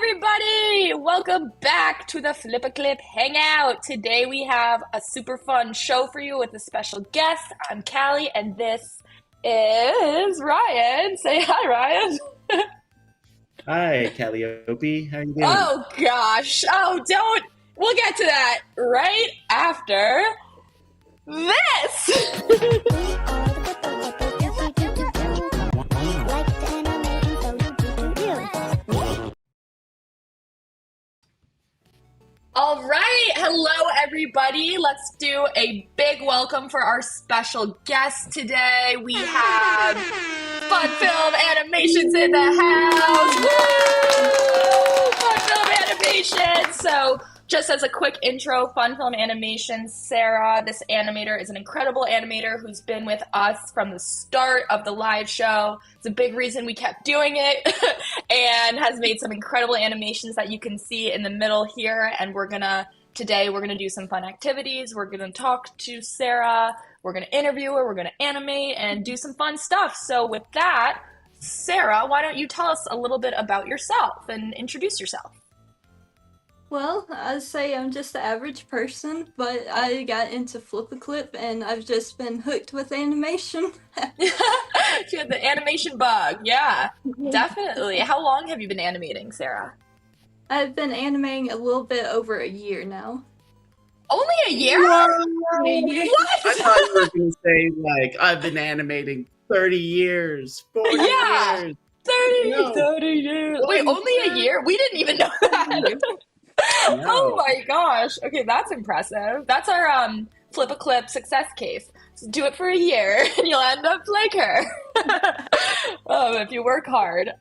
everybody! Welcome back to the FlipaClip Hangout. Today we have a super fun show for you with a special guest. I'm Callie, and this is Ryan. Say hi, Ryan. Hi, Calliope. How you doing? Oh gosh. Oh, don't. We'll get to that right after this. All right, hello everybody. Let's do a big welcome for our special guest today. We have Fun Film Animations in the house. Woo! Fun Film Animations. So, just as a quick intro, Fun Film Animations, Sarah, this animator, is an incredible animator who's been with us from the start of the live show. It's a big reason we kept doing it and has made some incredible animations that you can see in the middle here. And today we're gonna do some fun activities. We're gonna talk to Sarah, we're gonna interview her, we're gonna animate and do some fun stuff. So with that, Sarah, why don't you tell us a little bit about yourself and introduce yourself? Well, I'd say I'm just the average person, but I got into FlipaClip and I've just been hooked with animation. She had the animation bug. Yeah, definitely. How long have you been animating, Sarah? I've been animating a little bit over a year now. Only a year? What? What? I thought you were going to say, I've been animating 30 years, 40 Yeah. years. 30, No. 30 years. Wait, only a year? We didn't even know that. No. Oh my gosh. Okay, that's impressive. That's our FlipaClip success case. So do it for a year and you'll end up like her. If you work hard.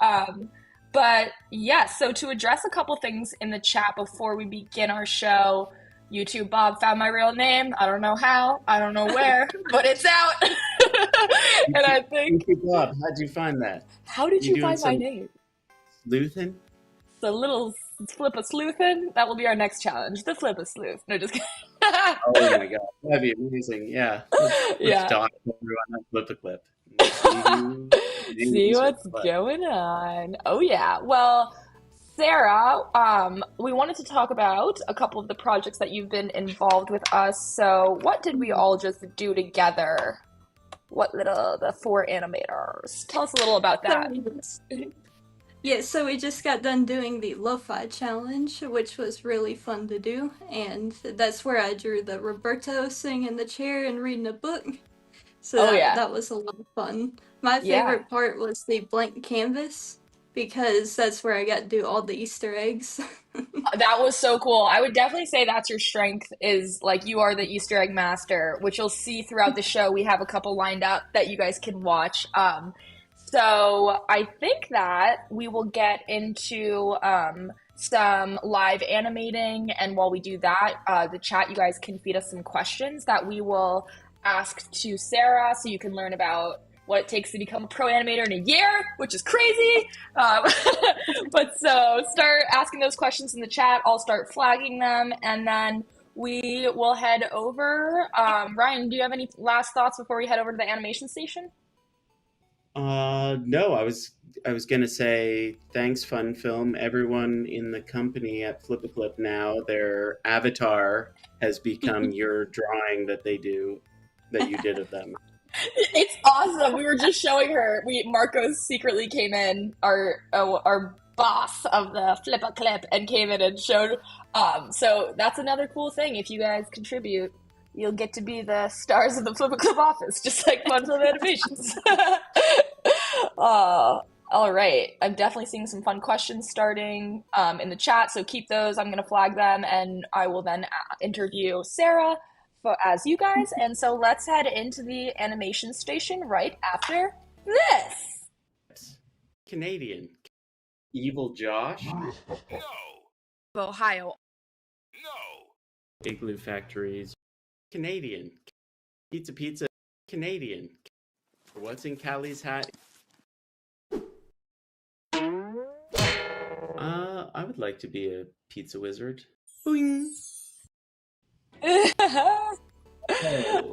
But yes, so to address a couple things in the chat before we begin our show, YouTube Bob found my real name. I don't know how, I don't know where, but it's out. And I think... Bob, how'd you find that? How did you find my name? Sleuthin'? The little flip a sleuthin'? That will be our next challenge. The flip a sleuth. No, just kidding. Oh my god, that'd be amazing. Yeah. Let's talk to everyone on FlipaClip. See what's going on. Oh yeah. Well, Sarah, we wanted to talk about a couple of the projects that you've been involved with us. So what did we all just do together? The four animators. Tell us a little about that. Yeah, so we just got done doing the Lo-Fi Challenge, which was really fun to do, and that's where I drew the Roberto sitting in the chair and reading a book. So that was a lot of fun. My favorite part was the blank canvas, because that's where I got to do all the Easter eggs. That was so cool. I would definitely say that's your strength, is you are the Easter egg master, which you'll see throughout the show. We have a couple lined up that you guys can watch. So I think that we will get into some live animating, and while we do that, the chat, you guys can feed us some questions that we will ask to Sarah, so you can learn about what it takes to become a pro animator in a year, which is crazy. But so start asking those questions in the chat. I'll start flagging them, and then we will head over. Ryan, do you have any last thoughts before we head over to the animation station? No, I was gonna say thanks, Fun Film. Everyone in the company at FlipaClip now, their avatar has become your drawing that you did of them. It's awesome. We were just showing her. Marco secretly came in, our boss of the FlipaClip, and came in and showed. So that's another cool thing. If you guys contribute, you'll get to be the stars of the FlipaClip office, just like Fun Film Animations. All right. I'm definitely seeing some fun questions starting in the chat, so keep those. I'm going to flag them, and I will then interview Sarah as you guys. And so let's head into the animation station right after this. Canadian. Evil Josh? No. Ohio. No. Igloo Factories. Canadian. Pizza. Canadian. What's in Callie's hat? I would like to be a pizza wizard. Boing.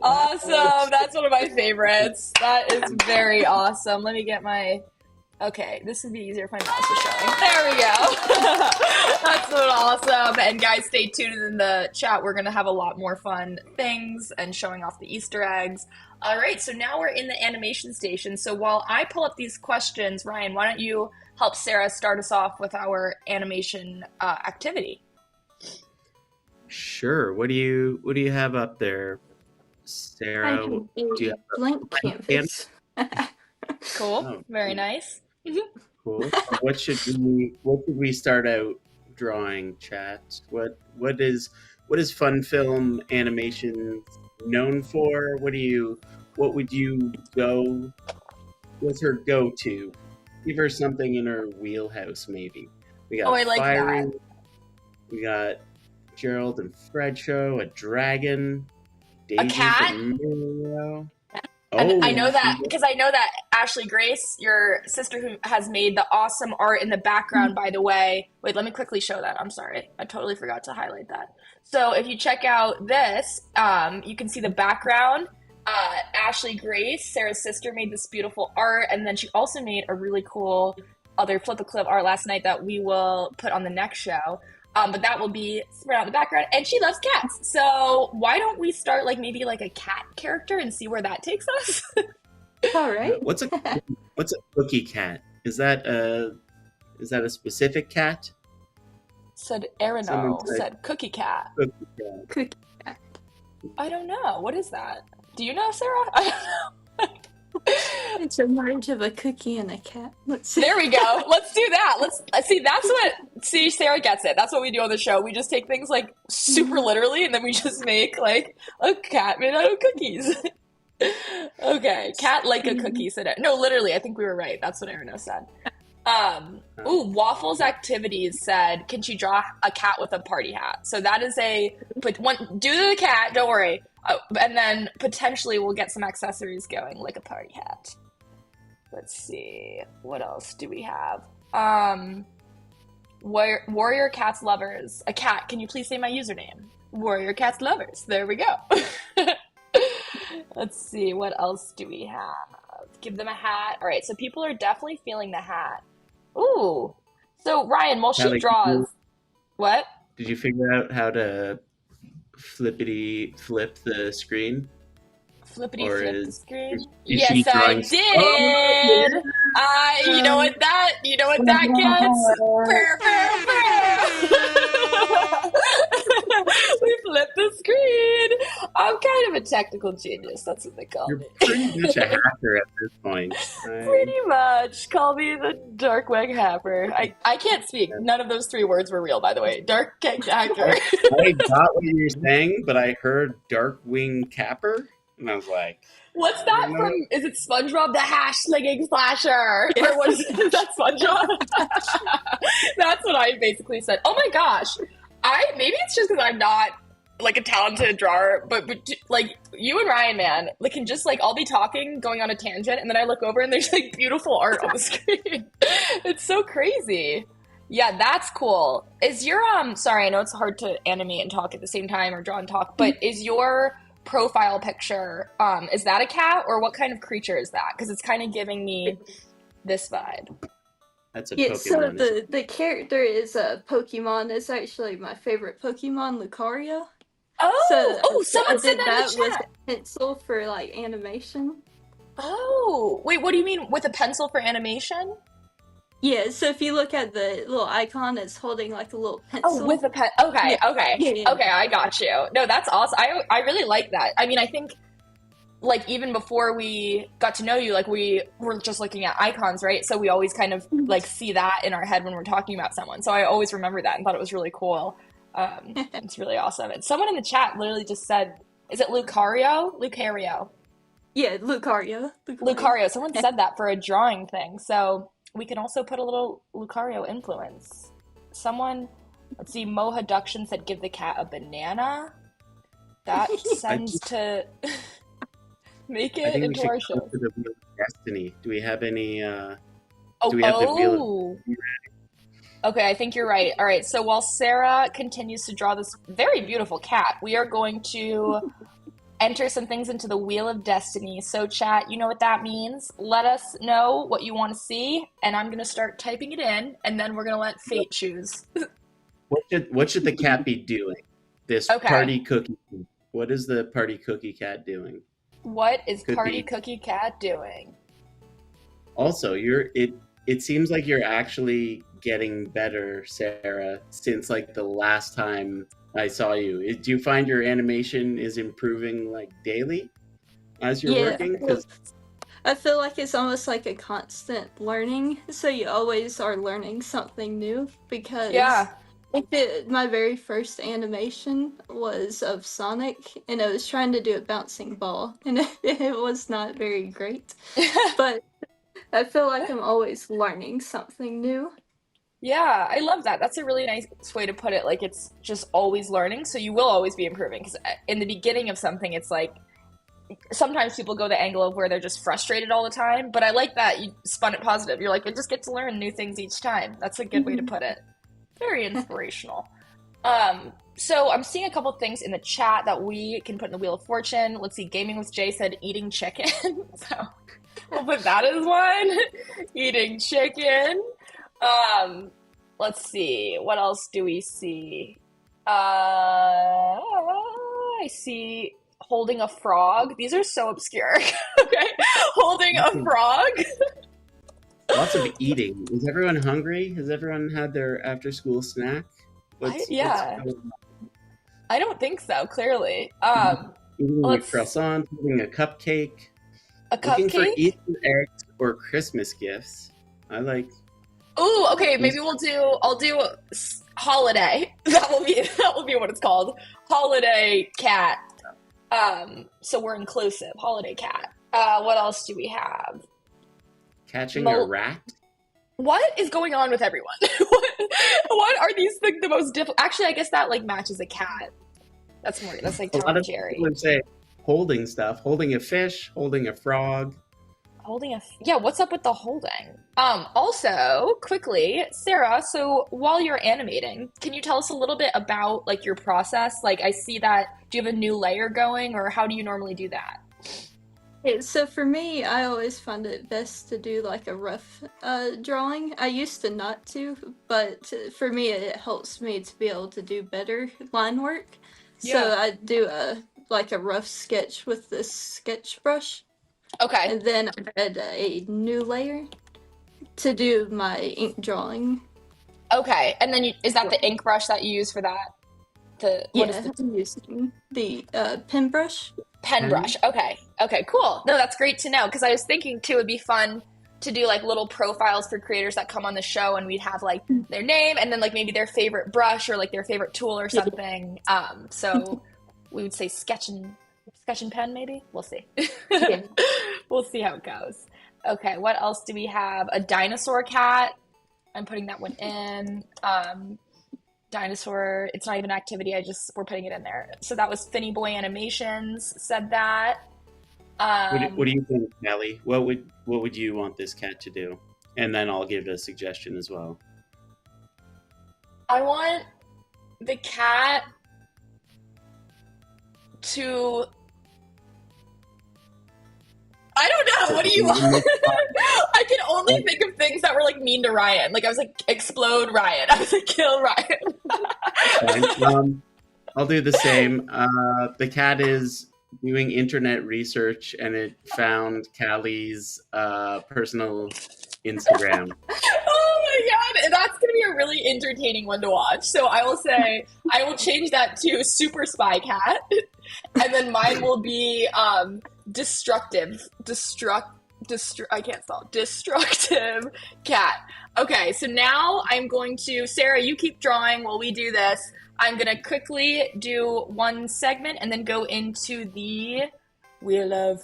Awesome. That's one of my favorites. That is very awesome. Let me get my Okay, this would be easier if my mouse was showing. There we go. That's so awesome. And guys, stay tuned in the chat. We're going to have a lot more fun things and showing off the Easter eggs. All right, so now we're in the animation station. So while I pull up these questions, Ryan, why don't you help Sarah start us off with our animation activity? Sure. What do you have up there, I Sarah? have Do you have a blank canvas. Cool. Oh, Very nice. cool. What should we start out drawing, chat? What is fun film animation known for? What would you go? What's her go-to? Give her something in her wheelhouse, maybe. We got I like firing. that. We got Gerald and Fred show, a dragon, Daisy cat? and Mario. And I know that because I know that Ashley Grace, your sister who has made the awesome art in the background, by the way. Wait, let me quickly show that. I'm sorry. I totally forgot to highlight that. So if you check out this, you can see the background. Ashley Grace, Sarah's sister, made this beautiful art. And then she also made a really cool other FlipaClip art last night that we will put on the next show. But that will be spread out in the background. And she loves cats. So why don't we start maybe a cat character and see where that takes us? All right. What's a cookie cat? Is that a specific cat? Said Arino. Someone Said Cookie Cat. Cookie cat. Cookie cat. I don't know. What is that? Do you know, Sarah? I don't know. It's a merge of a cookie and a cat. Let's see. There we go. Let's do that. Let's see. Sarah gets it. That's what we do on the show. We just take things super literally, and then we just make a cat made out of cookies. Okay, cat like a cookie. Said it. No, literally. I think we were right. That's what Arino said. Waffles Activities said, can she draw a cat with a party hat? So that is do the cat. Don't worry. And then potentially we'll get some accessories going, like a party hat. Let's see. What else do we have? Warrior Cats Lovers. A cat. Can you please say my username? Warrior Cats Lovers. There we go. Let's see. What else do we have? Give them a hat. All right. So people are definitely feeling the hat. Ooh. So Ryan, while she draws, what? Did you figure out how to flippity flip the screen? Flippity flip the screen? Is Yes, she I drawing- did. You know what that gets? Purr, purr, purr. We flipped the screen. I'm kind of a technical genius. That's what they call You're me. pretty much a hacker at this point. Right? Pretty much. Call me the Dark Wing Hacker. I can't speak. None of those 3 words were real, by the way. Dark Wing Hacker. I got what you were saying, but I heard Darkwing Capper, and I was like, What's that from? Is it SpongeBob the hash slinging slasher? Or what is it? Is that SpongeBob? That's what I basically said. Oh my gosh. Maybe it's just because I'm not a talented drawer, but you and Ryan, man, can just I'll be talking, going on a tangent, and then I look over and there's beautiful art on the screen. It's so crazy. Yeah, that's cool. Is your sorry, I know it's hard to animate and talk at the same time or draw and talk, but is your profile picture is that a cat or what kind of creature is that? Because it's kind of giving me this vibe. that's a Yeah, Pokemon. so the character is a Pokemon. It's actually my favorite Pokemon, Lucario. Someone said that in the with chat. a pencil for animation. Oh, wait, what do you mean with a pencil for animation? Yeah, so if you look at the little icon, it's holding a little pencil. Oh, with a pen. Okay, Yeah. okay. Yeah. Okay, I got you. No, that's awesome. I really like that. I mean, I think even before we got to know you, we were just looking at icons, right? So we always kind of see that in our head when we're talking about someone. So I always remember that and thought it was really cool. It's really awesome. And someone in the chat literally just said, is it Lucario? Lucario. Yeah, Lucario. Lucario. Someone said that for a drawing thing. So we can also put a little Lucario influence. Someone, let's see, Mohaduction said give the cat a banana. That sends to make I it think we into should our go show. to the Wheel of Destiny. Do we have any? Oh, do we have the Wheel? Okay, I think you're right. All right, so while Sarah continues to draw this very beautiful cat, we are going to enter some things into the Wheel of Destiny. So chat, you know what that means. Let us know what you want to see, and I'm gonna start typing it in, and then we're gonna let fate choose. What should the cat be doing? This Okay. party cookie. What is the party cookie cat doing? What is Could Party be. Cookie Cat doing? Also, it seems like you're actually getting better, Sarah, since like the last time I saw you. Do you find your animation is improving like daily as you're working? Because I feel like it's almost like a constant learning, so you always are learning something new because Yeah. my very first animation was of Sonic, and I was trying to do a bouncing ball, and it was not very great. But I feel like I'm always learning something new. Yeah, I love that. That's a really nice way to put it. Like, it's just always learning, so you will always be improving. Because in the beginning of something, it's like sometimes people go the angle of where they're just frustrated all the time. But I like that you spun it positive. You're like, I just get to learn new things each time. That's a good way to put it. Very inspirational. So I'm seeing a couple things in the chat that we can put in the Wheel of Fortune. Let's see. Gaming with Jay said eating chicken. So we'll put that as one. Eating chicken. Let's see. What else do we see? I see holding a frog. These are so obscure. Okay. Holding a frog. lots of eating. Is everyone hungry? Has everyone had their after-school snack? Yeah. I don't think so, clearly. Eating a croissant, eating a cupcake. Looking for Easter eggs or Christmas gifts. I like. Ooh, okay, maybe I'll do holiday. That will be what it's called. Holiday cat. So we're inclusive. Holiday cat. What else do we have? Catching a rat? What is going on with everyone? what are these the most difficult? Actually, I guess that like matches a cat. That's like Tom and Jerry. People say holding stuff, holding a fish, holding a frog. Yeah, what's up with the holding? Also, quickly, Sarah, so while you're animating, can you tell us a little bit about like your process? Like I see that, do you have a new layer going, or how do you normally do that? So for me, I always find it best to do like a rough drawing. I used to not to, but for me it helps me to be able to do better line work. So Yeah. I do a rough sketch with this sketch brush. Okay. And then I add a new layer to do my ink drawing. Okay, and then is that the ink brush that you use for that? I'm using the pen brush. Pen brush. Okay, cool. No, that's great to know, because I was thinking too, it'd be fun to do like little profiles for creators that come on the show, and we'd have like their name and then like maybe their favorite brush or like their favorite tool or something. So we would say sketch and pen, maybe. We'll see. Yeah. We'll see how it goes. Okay, what else do we have? A dinosaur cat. I'm putting that one in. Dinosaur, it's not even an activity, we're putting it in there. So that was Finny Boy Animations said that. What do you think, Kelly? What would you want this cat to do? And then I'll give a suggestion as well. I want the cat to... I don't know. What do you want? I can only think of things that were like mean to Ryan. Like I was like, explode Ryan. I was like, kill Ryan. I'll do the same. The cat is doing internet research, and it found Callie's personal Instagram. Oh my god, that's gonna be a really entertaining one to watch. So I will say I will change that to Super Spy Cat, and then mine will be destructive cat. Okay, so now I'm going to, Sarah, you keep drawing while we do this. I'm gonna quickly do one segment and then go into the Wheel of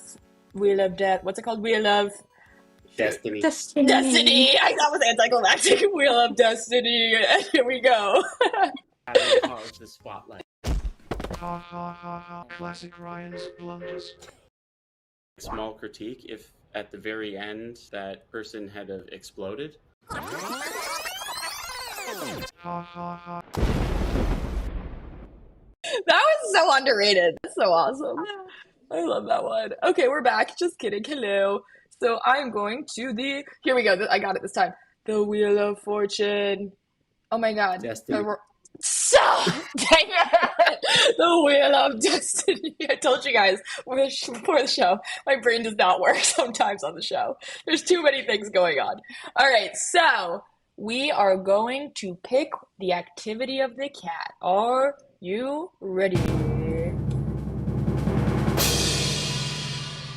Death. What's it called? Wheel of Destiny. I thought it was anticlimactic. Wheel of Destiny. Here we go. The spotlight. Ha ha ha ha. Classic Ryan's blunders. Small critique: if at the very end that person had exploded. Ha ha ha. That was so underrated. That's so awesome. I love that one. Okay, we're back. Just kidding. Hello. So I'm going to the. Here we go. I got it this time. The Wheel of Fortune. Oh my God. Destiny. So, dang it. The Wheel of Destiny. I told you guys before the show, my brain does not work sometimes on the show. There's too many things going on. All right, so we are going to pick the activity of the cat. Are you ready?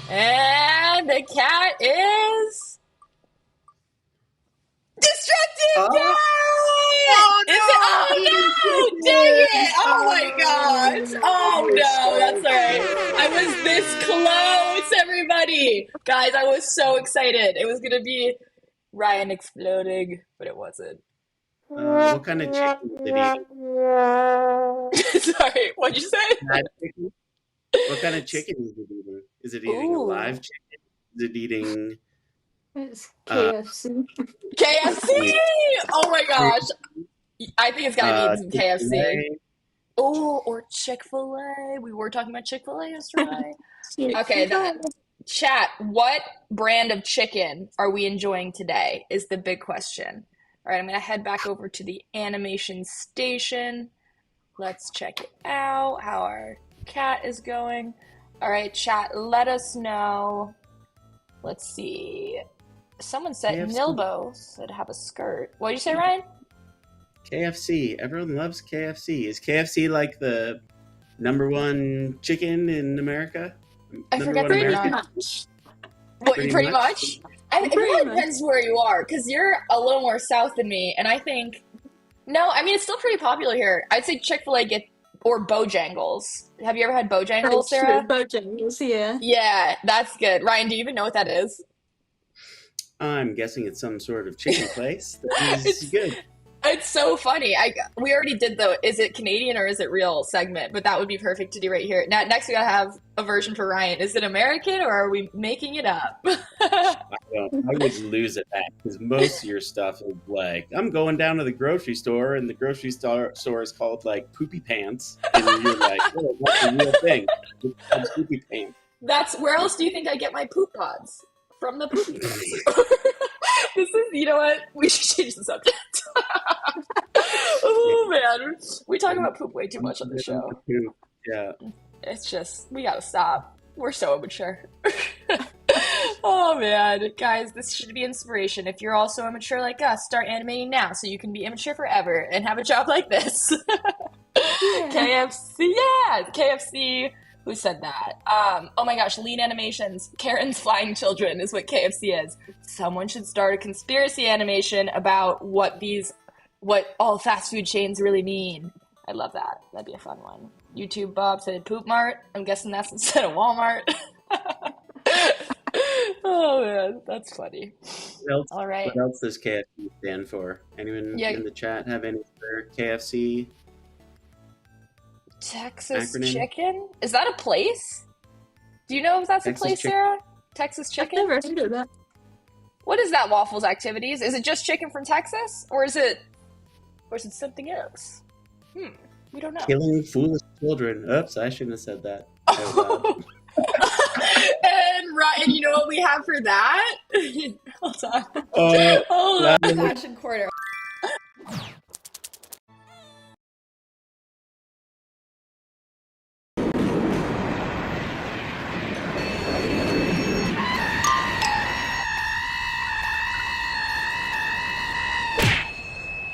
And the cat is destructive. Yay! Oh, Is it? Oh no! Dang it! Oh my gosh! Oh no, that's all right. I was this close, everybody. Guys, I was so excited. It was gonna be Ryan exploding, but it wasn't. What kind of chicken is it eating? Sorry, what'd you say? Live chicken? What kind of chicken is it eating? Is it eating a Ooh. live chicken? Is it eating It's KFC. KFC! Oh my gosh. I think it's gotta be some KFC. Chick-fil-A? Oh, or Chick-fil-A. We were talking about Chick-fil-A yesterday. Okay, then. Chat, what brand of chicken are we enjoying today is the big question. All right, I'm going to head back over to the animation station. Let's check it out, how our cat is going. All right, chat, let us know. Let's see. Someone said KFC. Nilbo said have a skirt. What did you say, Ryan? KFC. Everyone loves KFC. Is KFC like the #1 chicken in America? I forget the American? name. What, pretty much? It really depends where you are, because you're a little more south than me, and I think... No, I mean, it's still pretty popular here. I'd say Chick-fil-A or Bojangles. Have you ever had Bojangles, Sarah? Bojangles, yeah. Yeah, that's good. Ryan, do you even know what that is? I'm guessing it's some sort of chicken place. That is good. It's so funny. We already did the is it Canadian or is it real segment, but that would be perfect to do right here. Now, next we gotta have a version for Ryan. Is it American or are we making it up? I would lose at that because most of your stuff is like, I'm going down to the grocery store and the grocery store is called like Poopy Pants. And you're like, oh, that's a real thing. It's called Poopy Pants. That's where else do you think I get my poop pods? From the poopy pods. This is, you know what? We should change the subject. Oh man, we talk about poop way too much on the show. Yeah, it's just we gotta stop. We're so immature. Oh man, guys, this should be inspiration. If you're also immature like us, start animating now so you can be immature forever and have a job like this. Yeah. KFC, yeah, KFC. Who said that? Oh my gosh, lean animations. Karen's flying children is what KFC is. Someone should start a conspiracy animation about what all fast food chains really mean. I love that. That'd be a fun one. YouTube Bob said Poop Mart. I'm guessing that's instead of Walmart. Oh man, that's funny. All right. What else does KFC stand for? Anyone in the chat have any for KFC? Texas acronym? Chicken? Is that a place? Do you know if that's a place, Sarah? Texas Chicken? I've never heard of that. What is that, Waffles Activities? Is it just chicken from Texas? Or is it something else? We don't know. Killing foolish children. Oops, I shouldn't have said that. And Ryan, you know what we have for that? Hold on. Hold on. Action corner.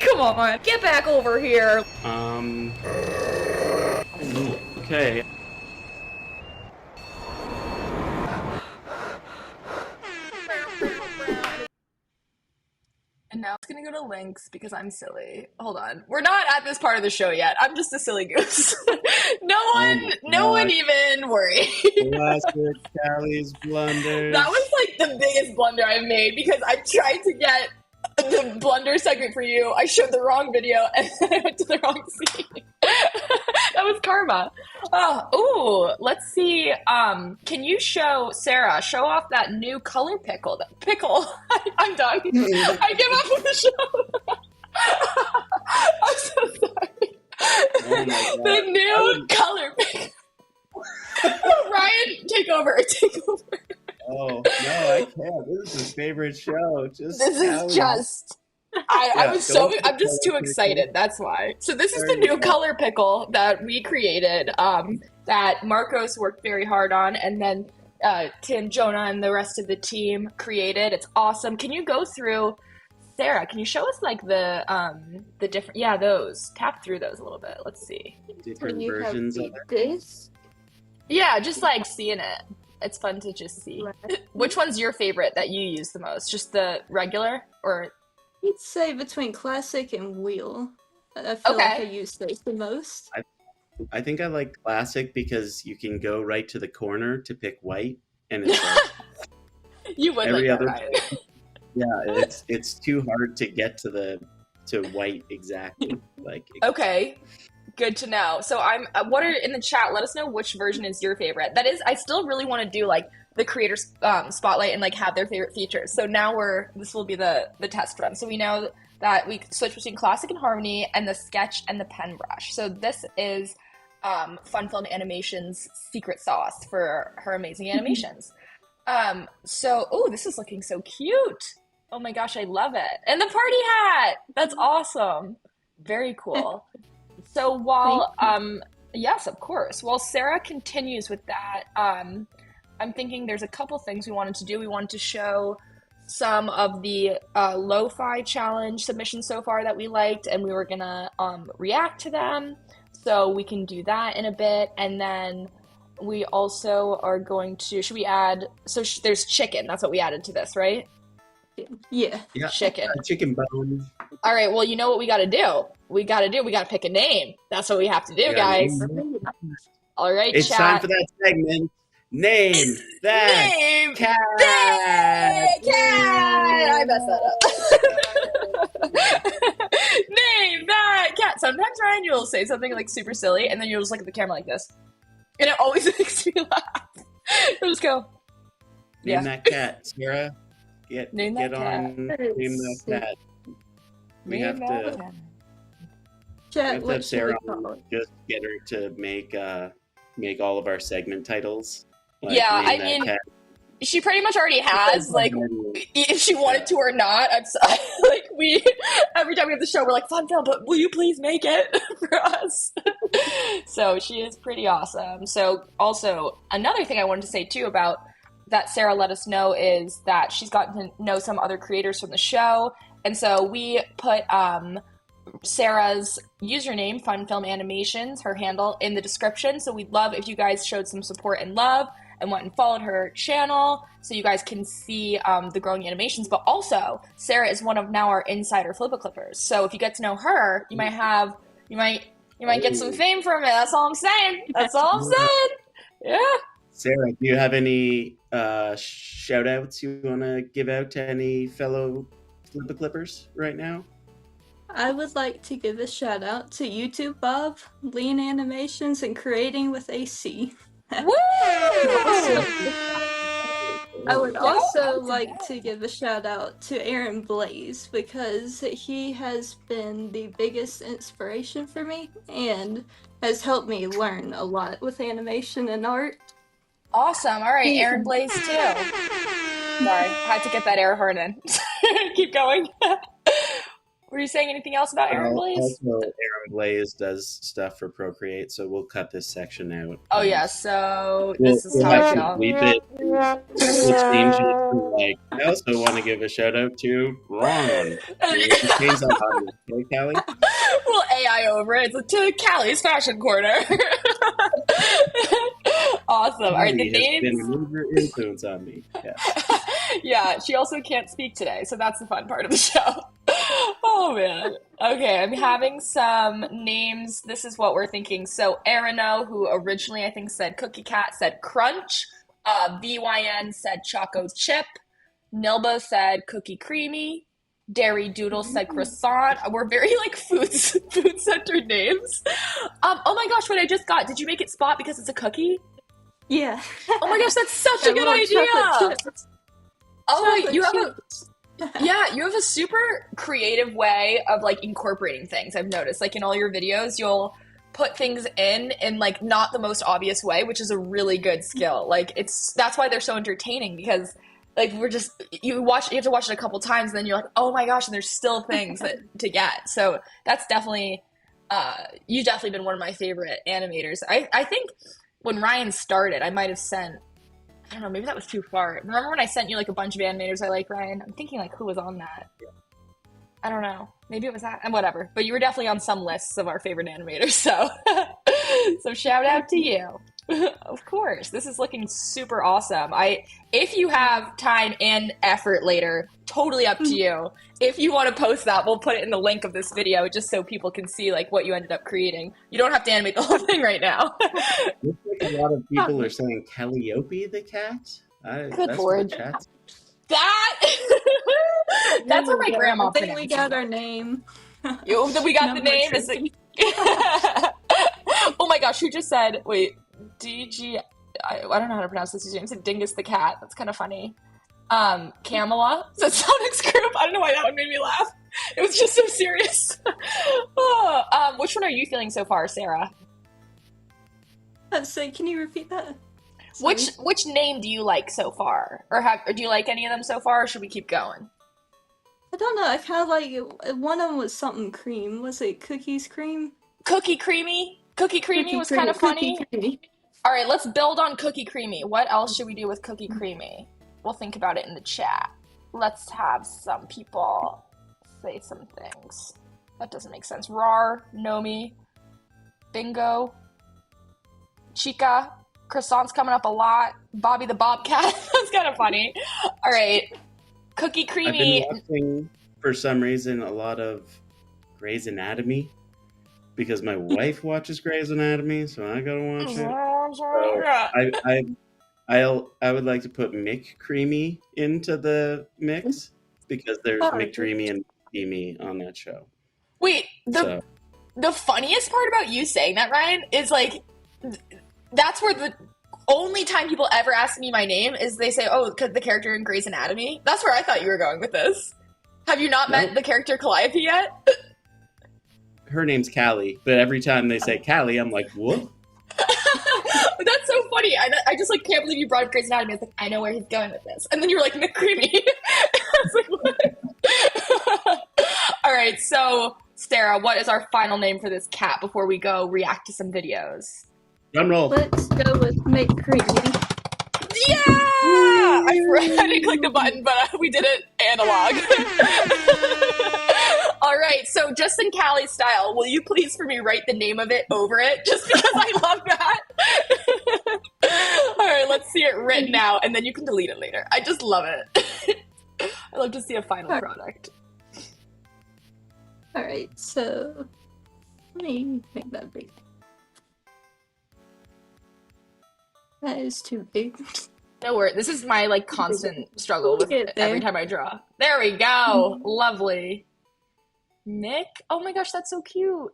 Come on, get back over here. Okay. And now it's gonna go to links because I'm silly. Hold on. We're not at this part of the show yet. I'm just a silly goose. No one even worry. Classic Callie's blunder. That was like the biggest blunder I've made because I tried to get the blunder segment for you. I showed the wrong video and then I went to the wrong scene. That was karma. Let's see. Can you show off that new color pickle? I'm done. I give up on the show. I'm so sorry. Oh my God. The new color pickle. take over. Take over. Oh, no, I can't. This is his favorite show. Just This is Callie. just. I Yeah, was go so. for the I'm just too color pickle. excited. That's why. So this is There the you new go. color pickle that we created. That Marcos worked very hard on, and then Tim, Jonah, and the rest of the team created. It's awesome. Can you go through, Sarah? Can you show us like the different? Yeah, those. Tap through those a little bit. Let's see. Different You have versions of the it. this. Yeah, just like seeing it. It's fun to just see. Which one's your favorite that you use the most? Just the regular, or I'd say between classic and wheel. I feel like I use those the most. I think I like classic because you can go right to the corner to pick white, and it's like you would every like that, other. right? Yeah, it's too hard to get to white exactly. Like Okay, good to know. So I'm. What are in the chat? Let us know which version is your favorite. That is, I still really want to do like the creator spotlight and like have their favorite features. So now this will be the test run. So we know that we switch between classic and harmony and the sketch and the pen brush. So this is Fun Film Animation's secret sauce for her amazing animations. Oh, this is looking so cute. Oh my gosh, I love it. And the party hat! That's awesome. Very cool. So while, yes, of course. While Sarah continues with that, I'm thinking there's a couple things we wanted to do. We wanted to show some of the lo-fi challenge submissions so far that we liked, and we were gonna react to them. So we can do that in a bit, and then we also are going to, should we add, there's chicken, that's what we added to this, right? Yeah. Chicken. Chicken bones. All right, well, you know what we gotta do? We gotta pick a name. That's what we have to do, guys. All right, It's chat. time for that segment. Name that Name cat. that cat. I messed that up. Name that cat. Sometimes, Ryan, you'll say something like super silly, and then you'll just look at the camera like this, and it always makes me laugh. You'll just go. Name that cat, Sarah. Name that get cat. on. Name that cat. We have to. Chat, We what have should Sarah we call it? just get her to make all of our segment titles. Like, Yeah, Name I That mean, Cat. she pretty much already has, like, if she wanted to or not. Like, every time we have the show, we're like, Fun Film, but will you please make it for us? So she is pretty awesome. So also, another thing I wanted to say too about that Sarah let us know is that she's gotten to know some other creators from the show. And so we put Sarah's username, Fun Film Animations, her handle, in the description. So we'd love if you guys showed some support and love and went and followed her channel so you guys can see the growing animations. But also, Sarah is one of now our insider FlipaClippers. So if you get to know her, you might get some fame from it. That's all I'm saying. That's all I'm saying. Yeah. Sarah, do you have any shout outs you want to give out to any fellow FlipaClippers right now? I would like to give a shout out to YouTube Bob, Lean Animations, and Creating with AC. Woo! I would also like to give a shout out to Aaron Blaze because he has been the biggest inspiration for me and has helped me learn a lot with animation and art. Awesome. All right, Aaron Blaze too. Sorry, had to get that air horn in. Keep going. Were you saying anything else about Aaron Blaze? Also, Aaron Blaze does stuff for Procreate, so we'll cut this section out. Oh yeah, so We'll this is how I have to feel. bleep it. We'll change it to, like, I also want to give a shout out to Ron. We'll change that on you. Okay, Callie? We'll AI over it. It's to Callie's Fashion Corner. Awesome. All right, the Callie has been names. a major influence on me. Yes. Yeah, she also can't speak today, so that's the fun part of the show. Oh man. Okay, I'm having some names. This is what we're thinking. So Arano, who originally I think said Cookie Cat, said Crunch. VYN said Choco Chip. Nilba said Cookie Creamy. Dairy Doodle said Croissant. We're very like food centered names. Oh my gosh, what I just got. Did you make it Spot because it's a cookie? Yeah. Oh my gosh, that's such a I good love idea. chocolate chips. Oh, Chocolate you have chips. you have a super creative way of like incorporating things. I've noticed, like in all your videos, you'll put things in like not the most obvious way, which is a really good skill. Like that's why they're so entertaining, because like you have to watch it a couple times, and then you're like, oh my gosh, and there's still things to get. So that's definitely you've definitely been one of my favorite animators. I think when Ryan started, I might have sent, I don't know, maybe that was too far. Remember when I sent you like a bunch of animators I like, Ryan? I'm thinking like who was on that? I don't know. Maybe it was that, and whatever. But you were definitely on some lists of our favorite animators, so so shout out to you. Of course. This is looking super awesome. If you have time and effort later, totally up to you. If you want to post that, we'll put it in the link of this video just so people can see like what you ended up creating. You don't have to animate the whole thing right now. Looks like a lot of people are saying Calliope the cat. Good Lord. That's what my grandma I think we got our name. We got the name? Is it... Oh my gosh, who just said, wait, DG, I don't know how to pronounce this. His name said Dingus the Cat. That's kind of funny. Kamala said Sonic's group. I don't know why that one made me laugh. It was just so serious. Which one are you feeling so far, Sarah? So can you repeat that? Sorry. Which name do you like so far? Or do you like any of them so far, or should we keep going? I don't know. I kind of like one of them was something cream. Was it Cookies Cream? Cookie Creamy? Cookie Creamy was kind of funny. All right, let's build on Cookie Creamy. What else should we do with Cookie Creamy? We'll think about it in the chat. Let's have some people say some things. That doesn't make sense. Rar, Nomi, Bingo, Chica, Croissant's coming up a lot. Bobby the Bobcat. That's kind of funny. All right. Cookie Creamy. I've been watching, for some reason, a lot of Grey's Anatomy because my wife watches Grey's Anatomy, so I gotta watch it. So I would like to put Mick Creamy into the mix because there's Mick Dreamy and Creamy on that show. Wait, the funniest part about you saying that, Ryan, is like that's where the only time people ever ask me my name is they say, oh, the character in Grey's Anatomy. That's where I thought you were going with this. Have you not met the character Calliope yet? Her name's Callie, but every time they say Callie, I'm like, what? That's so funny. I just like can't believe you brought up Grey's Anatomy. I was like, I know where he's going with this. And then you're like, McCreamy. I was like, what? All right, so Sarah, what is our final name for this cat before we go react to some videos? Drum roll. Let's go with McCreamy. Yeah! I didn't click the button, but we did it analog. All right, so just in Callie style, will you please for me write the name of it over it? Just because I love that. All right, let's see it written out, and then you can delete it later. I just love it. I love to see a final product. All right, so let me make that big. That is too big. Don't worry, this is my like constant struggle with it every time I draw. There we go. Lovely. Mick? Oh my gosh, that's so cute.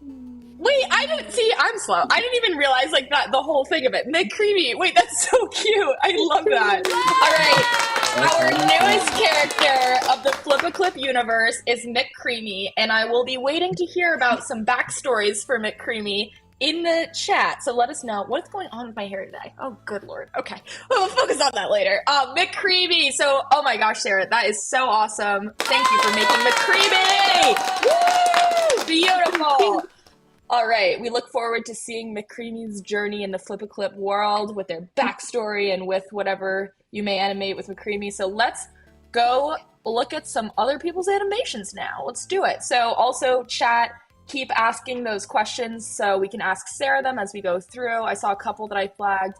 Wait, I'm slow. I didn't even realize like that the whole thing of it. Mick Creamy. Wait, that's so cute. I love that. All right. Our newest character of the FlipaClip universe is Mick Creamy, and I will be waiting to hear about some backstories for Mick Creamy in the chat, so let us know what's going on with my hair today. Oh, good Lord. Okay. We'll focus on that later. McCreamy. So, oh my gosh, Sarah, that is so awesome. Thank you for making McCreamy. Woo! Beautiful. All right. We look forward to seeing McCreamy's journey in the FlipaClip world with their backstory and with whatever you may animate with McCreamy. So let's go look at some other people's animations now. Let's do it. So also chat, keep asking those questions so we can ask Sarah them as we go through. I saw a couple that I flagged,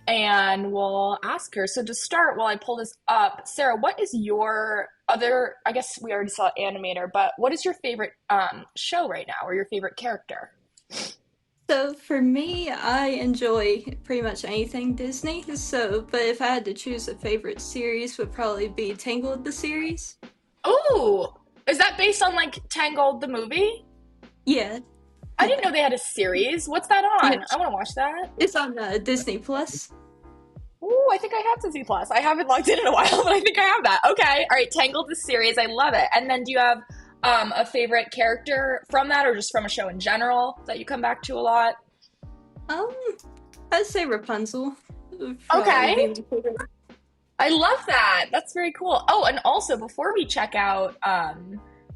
and we'll ask her. So to start, while I pull this up, Sarah, what is your other, I guess we already saw Animator, but what is your favorite show right now, or your favorite character? So for me, I enjoy pretty much anything Disney, but if I had to choose a favorite series, would probably be Tangled the series. Oh! Is that based on, like, Tangled the movie? Yeah. I didn't know they had a series. What's that on? Yeah. I want to watch that. It's on Disney Plus. Ooh, I think I have Disney Plus. I haven't logged in a while, but I think I have that. Okay. All right, Tangled the series. I love it. And then do you have a favorite character from that, or just from a show in general that you come back to a lot? Um, I'd say Rapunzel. Would probably Okay. be my favorite. I love that. That's very cool. Oh, and also before we check out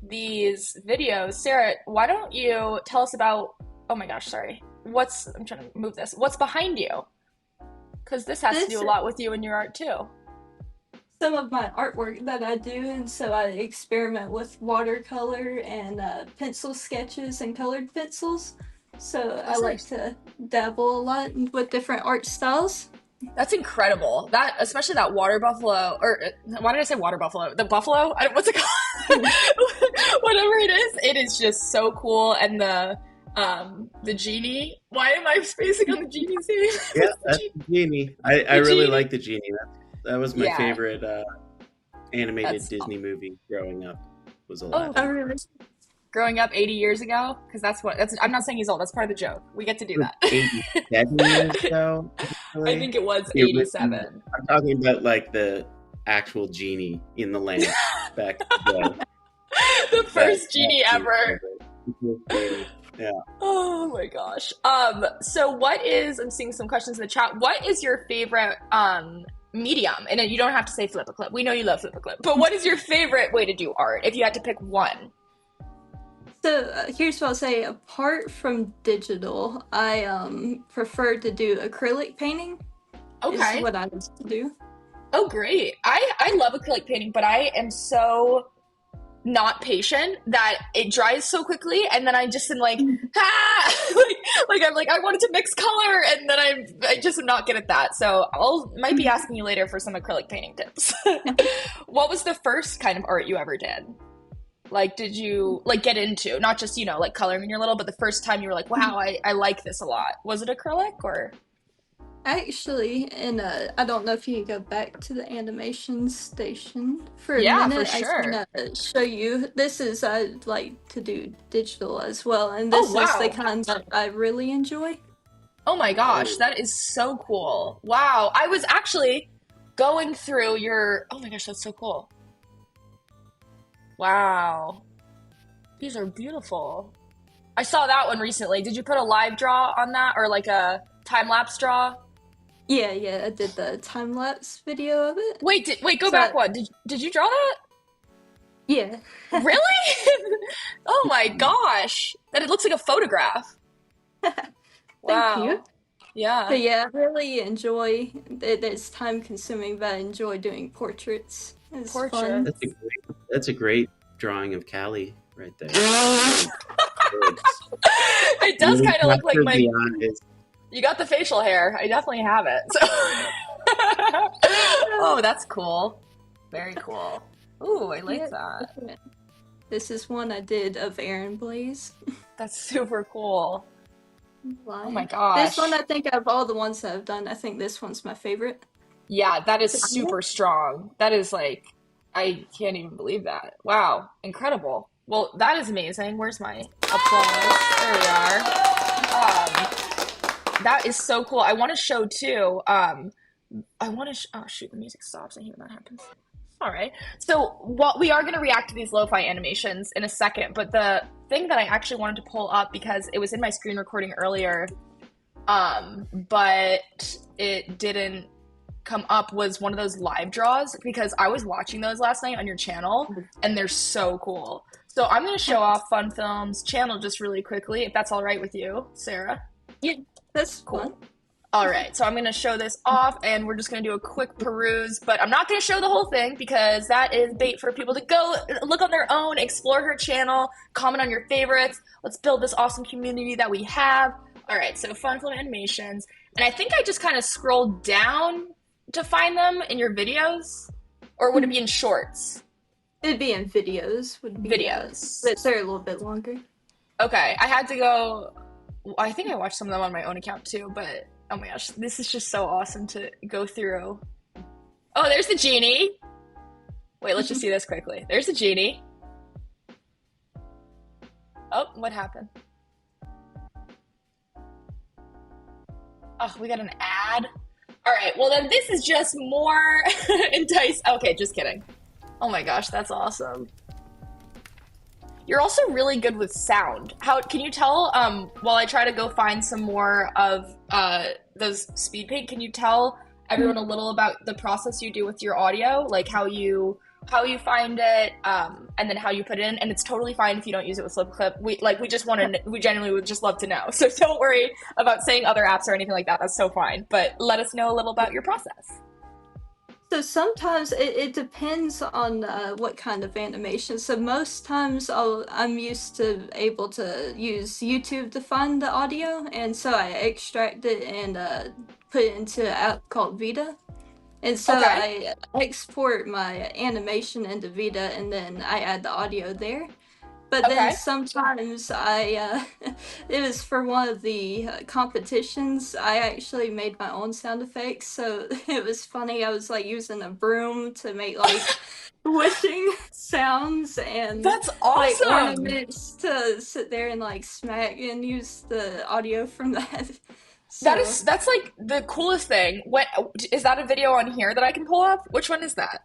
these videos, Sarah, why don't you tell us about, oh my gosh, sorry. I'm trying to move this. What's behind you? Because this has to This do a lot with you and your art too. some of my artwork that I do, and so I experiment with watercolor and pencil sketches and colored pencils. So I That's like nice. to dabble a lot with different art styles. That's incredible. That, especially that water buffalo, or why did I say water buffalo? The buffalo? What's it called? Whatever it is just so cool. And the genie. Why am I spacing on the genie's name? Yeah, What's the that's genie? the genie. I The really genie. like the genie. That was my Yeah, favorite animated that's Disney movie growing up. Was oh, I Aladdin. really growing up 80 years ago, because that's. I'm not saying he's old. That's part of the joke. We get to do that. 87 years ago, I actually. think it was The original. 87. I'm talking about like the actual genie in the lamp back in the day. The That first genie was my ever. favorite. Yeah. Oh my gosh. So what is, I'm seeing some questions in the chat. What is your favorite medium? And you don't have to say FlipaClip. We know you love FlipaClip. But what is your favorite way to do art if you had to pick one? So here's what I'll say. Apart from digital, I prefer to do acrylic painting. Is Okay. what I used to do. Oh great. I love acrylic painting, but I am so not patient that it dries so quickly, and then I just am like, ah, like I'm like I wanted to mix color, and then I just am not good at that. So might be asking you later for some acrylic painting tips. What was the first kind of art you ever did? Like, did you like get into not just like coloring when you're little, but the first time you were like, wow, I like this a lot? Was it acrylic or? Actually, and I don't know if you can go back to the animation station for a Yeah, for minute. I can sure. show you. This is I like to do digital as well, and Oh this is the wow. kind that I really enjoy. Oh my gosh, Oh, that is so cool. Wow. I was actually going through your, oh my gosh, that's so cool. Wow. These are beautiful. I saw that one recently. Did you put a live draw on that or like a time lapse draw? Yeah, I did the time lapse video of it. Wait, go back So one. Did you draw that? yeah, Really? Oh my gosh. That it looks like a photograph. thank you. Wow. Yeah. But yeah, I really enjoy it. It's time consuming, but I enjoy doing portraits. It's fun. Portraits. that's a great drawing of Callie right there. Really good. It does Really kind of look like captured my, the eyes. you got the facial hair. I definitely have it. So. Oh, that's cool. Very cool. Ooh, I like Yeah. that. This is one I did of Aaron Blaze. That's super cool. Oh my Lion. This gosh. one, I think, of all the ones that I've done, I think this one's my favorite. Yeah, that is But yeah, super strong. That is like, I can't even believe that. Wow, incredible. Well, that is amazing. Where's my applause? There we are. That is so cool. I want to show too. I want to. Oh shoot, the music stops. I hate when that happens. All right. So what we are going to react to these lo-fi animations in a second, but the thing that I actually wanted to pull up because it was in my screen recording earlier, but it didn't come up was one of those live draws because I was watching those last night on your channel and they're so cool. So I'm going to show off Fun Film's channel just really quickly, if that's all right with you, Sarah. yeah, that's Cool. fun. All right, so I'm going to show this off and we're just going to do a quick peruse, but I'm not going to show the whole thing because that is bait for people to go look on their own, explore her channel, comment on your favorites. Let's build this awesome community that we have. All right, so Fun Film Animations. And I think I just kind of scrolled down to find them in your videos, or would it be in shorts? It'd be in videos. Would be Videos. but they're a little bit longer. Okay, I had to go, I think I watched some of them on my own account too, but oh my gosh, this is just so awesome to go through. Oh, there's the genie. Wait, let's just see this quickly. There's the genie. Oh, what happened? Oh, we got an ad. All right, well then this is just more enticing. Okay, just kidding. Oh my gosh, that's awesome. you're also really good with sound. How can you tell? While I try to go find some more of those speed paint, can you tell everyone a little about the process you do with your audio, like how you find it, and then how you put it in? And it's totally fine if you don't use it with FlipaClip. We genuinely would just love to know. So don't worry about saying other apps or anything like that. That's so fine. But let us know a little about your process. So sometimes it depends on what kind of animation. So most times I'm used to able to use YouTube to find the audio, and so I extract it and put it into an app called Vita. And so Okay. I export my animation into Vita, and then I add the audio there. But then Okay. sometimes it was for one of the competitions, I actually made my own sound effects. So it was funny. I was like using a broom to make like whooshing sounds and That's like awesome. ornaments to sit there and like smack and use the audio from that. So That's like the coolest thing. What is that a video on here that I can pull up? Which one is that?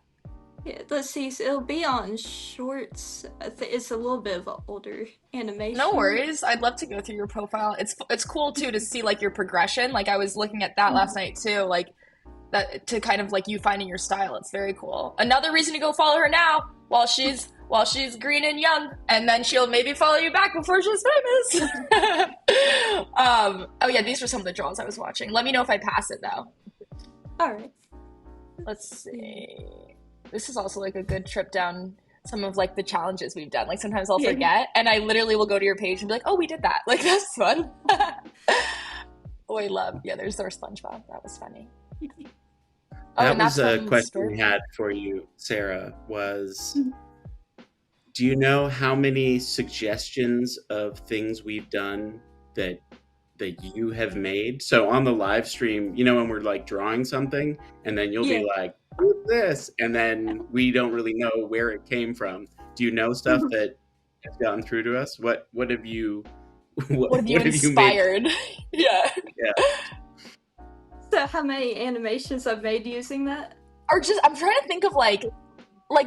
yeah, let's see. So it'll be on Shorts. It's a little bit of an older No animation. worries. I'd love to go through your profile. It's cool too to see like your progression. Like I was looking at that last night too. Like that to kind of like you finding your style. It's very cool. Another reason to go follow her now while she's green and young, and then she'll maybe follow you back before she's famous. Oh yeah, these were some of the draws I was watching. Let me know if I pass it though. All right. Let's see. This is also like a good trip down some of like the challenges we've done. Like sometimes I'll Yeah. forget and I literally will go to your page and be like, oh, we did that. Like that's fun. Oh, I love. Yeah, there's our SpongeBob. That was funny. Oh, That and was that's a from question we Spur. had for you, Sarah, was do you know how many suggestions of things we've done that you have made? So on the live stream, when we're like drawing something and then you'll Yeah. be like, what's this? And then we don't really know where it came from. Do you know stuff that has gotten through to us? What have you What have you what have you made? inspired? Yeah. Yeah. So how many animations I've made using that? Or just I'm trying to think of like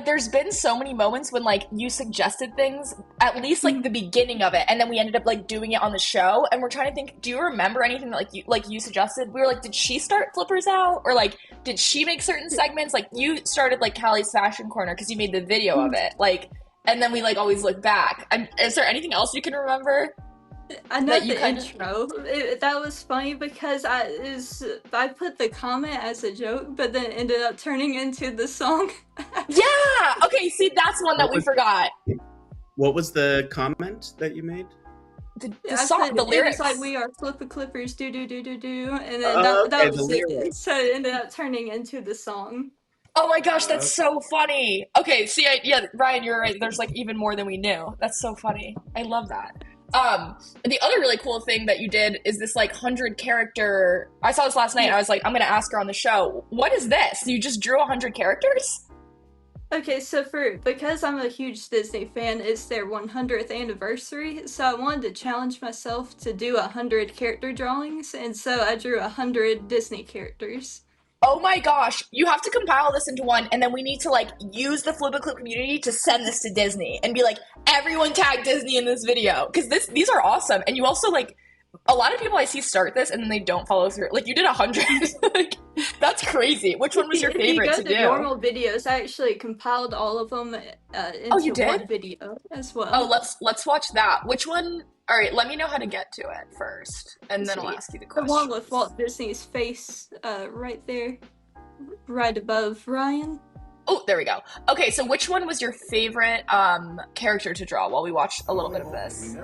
there's been so many moments when like you suggested things, at least like the beginning of it, and then we ended up like doing it on the show, and we're trying to think, do you remember anything that like you suggested? We were like, did she start Flippers Out, or like did she make certain segments? Like you started like Callie's Fashion Corner because you made the video of it, like, and then we like always look back. Is there anything else you can remember I know that you the kind of? intro. That was funny because I put the comment as a joke, but then it ended up turning into the song. Yeah. Okay. See, that's one that we forgot. What was the comment that you made? The I song, put the it was lyrics. like we are Flippa Clippers, do do do do do, and then Oh, that okay, the was it. lyrics. So it ended up turning into the song. Oh my gosh, that's so funny. Okay, see, yeah, Ryan, you're right. There's like even more than we knew. That's so funny. I love that. The other really cool thing that you did is this like 100 character. I saw this last night. And I was like, I'm gonna ask her on the show. What is this? You just drew 100 characters? Okay, so because I'm a huge Disney fan, it's their 100th anniversary, so I wanted to challenge myself to do 100 character drawings, and so I drew 100 Disney characters. Oh my gosh, you have to compile this into one, and then we need to like use the FlipaClip community to send this to Disney and be like, everyone tag Disney in this video because these are awesome. And you also like a lot of people I see start this and then they don't follow through. Like you did 100, like that's crazy. Which one was your If you favorite go to to do? normal videos, I actually compiled all of them Oh, you into did? one video as well. Oh, let's watch that. Which one? All right, let me know how to get to it first, and then I'll See, ask you the the question. one with Walt Disney's face right there, right above Ryan. Oh, there we go. Okay, so which one was your favorite character to draw while we watched a little bit of this?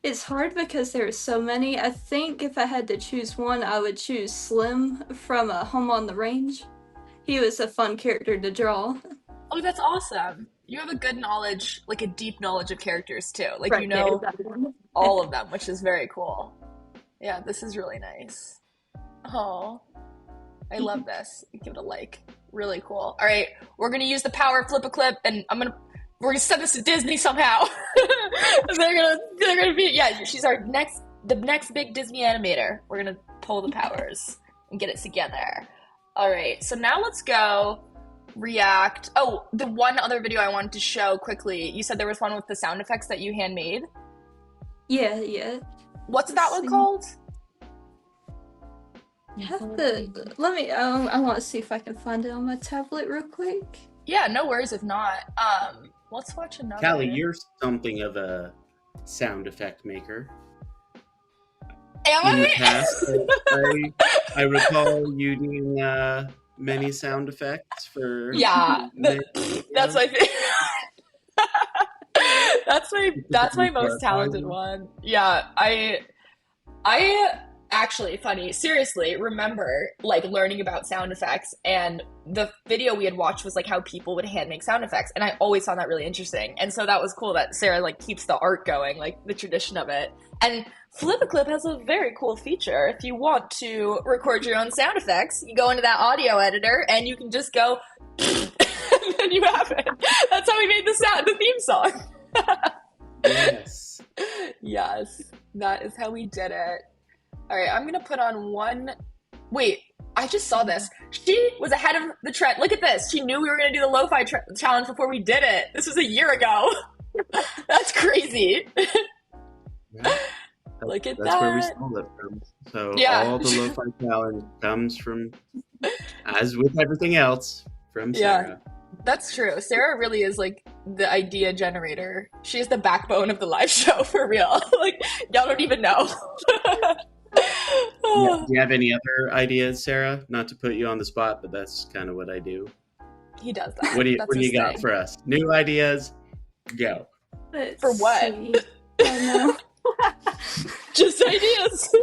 It's hard because there are so many. I think if I had to choose one, I would choose Slim from Home on the Range. He was a fun character to draw. Oh, that's awesome. You have a good knowledge, like a deep knowledge of characters too. Like Right you there, know that one. all of them, which is very cool. Yeah, this is really nice. Oh, I love this. Give it a like. Really cool. All right, we're gonna use the power of FlipaClip, and we're gonna send this to Disney somehow. they're gonna be she's the next big Disney animator. We're gonna pull the powers and get it together. All right, so now let's go react. Oh, the one other video I wanted to show quickly. You said there was one with the sound effects that you handmade. Yeah. What's that one Sing. called? Let me. I want to see if I can find it on my tablet real quick. Yeah, no worries if not. Let's watch another. Callie, you're something of a sound effect maker. Am In the I? past, I recall you doing many sound effects for. Yeah, that's my favorite. that's my most talented one. Yeah, I actually, funny, seriously, remember like learning about sound effects, and the video we had watched was like how people would hand make sound effects, and I always found that really interesting. And so that was cool that Sarah like keeps the art going, like the tradition of it. And FlipaClip has a very cool feature. If you want to record your own sound effects, you go into that audio editor and you can just go and then you have it. That's how we made the theme song. Yes. Yes, that is how we did it. All right, I'm gonna put on one. Wait, I just saw this. She was ahead of the trend. Look at this. She knew we were gonna do the lo-fi challenge before we did it. This was a year ago. That's crazy. Yeah. Look at That's that. where we stole it from. So Yeah. all the lo-fi challenge comes from, as with everything else, from Sarah. That's true. Sarah really is like the idea generator. She's the backbone of the live show for real. Like y'all don't even know. Yeah. Do you have any other ideas, Sarah? Not to put you on the spot, but that's kind of what I do. He does that. What do That's you his got thing. for us? New ideas? Go. Let's For what? see. I Just ideas.